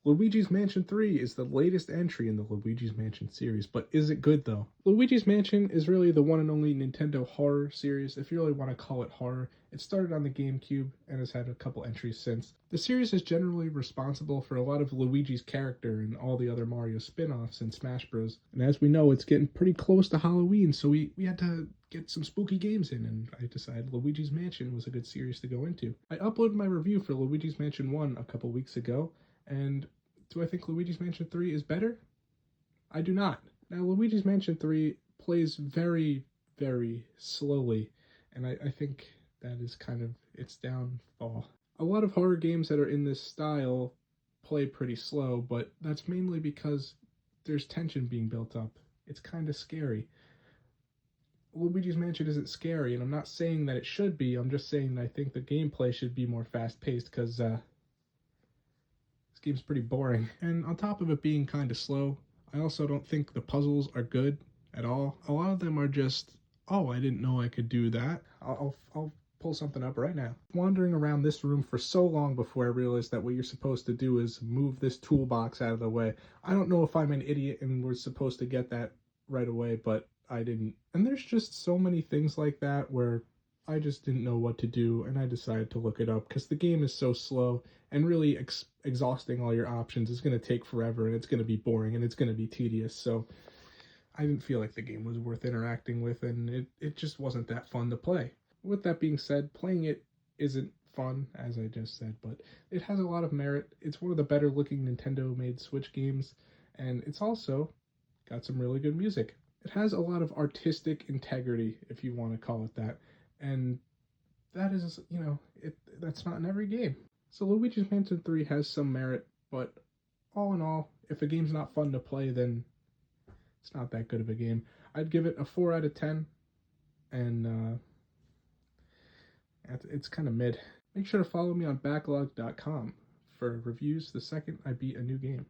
Luigi's Mansion 3 is the latest entry in the Luigi's Mansion series, but is it good though? Luigi's Mansion is really the one and only Nintendo horror series, if you really want to call it horror. It started on the GameCube and has had a couple entries since. The series is generally responsible for a lot of Luigi's character and all the other Mario spin-offs in Smash Bros. And as we know, it's getting pretty close to Halloween, so we had to get some spooky games in, and I decided Luigi's Mansion was a good series to go into. I uploaded my review for Luigi's Mansion 1 a couple weeks ago, and do I think Luigi's Mansion 3 is better? I do not. Now, Luigi's Mansion 3 plays very, very slowly, and I think that is kind of its downfall. A lot of horror games that are in this style play pretty slow, but that's mainly because there's tension being built up. It's kind of scary. Luigi's Mansion isn't scary, and I'm not saying that it should be, I'm just saying that I think the gameplay should be more fast paced because this game's pretty boring. And on top of it being kind of slow, I also don't think the puzzles are good at all. A lot of them are just, oh, I didn't know I could do that. I'll pull something up right now. Wandering around this room for so long before I realized that what you're supposed to do is move this toolbox out of the way. I don't know if I'm an idiot and we're supposed to get that right away, but I didn't. And there's just so many things like that where I just didn't know what to do, and I decided to look it up because the game is so slow, and really exhausting all your options is going to take forever, and it's going to be boring, and it's going to be tedious. So I didn't feel like the game was worth interacting with, and it just wasn't that fun to play. With that being said, playing it isn't fun, as I just said, but it has a lot of merit. It's one of the better looking Nintendo made Switch games, and it's also got some really good music. It has a lot of artistic integrity, if you want to call it that, and that is, that's not in every game. So Luigi's Mansion 3 has some merit, but all in all, if a game's not fun to play, then it's not that good of a game. I'd give it a 4 out of 10, and it's kind of mid. Make sure to follow me on backlog.com for reviews the second I beat a new game.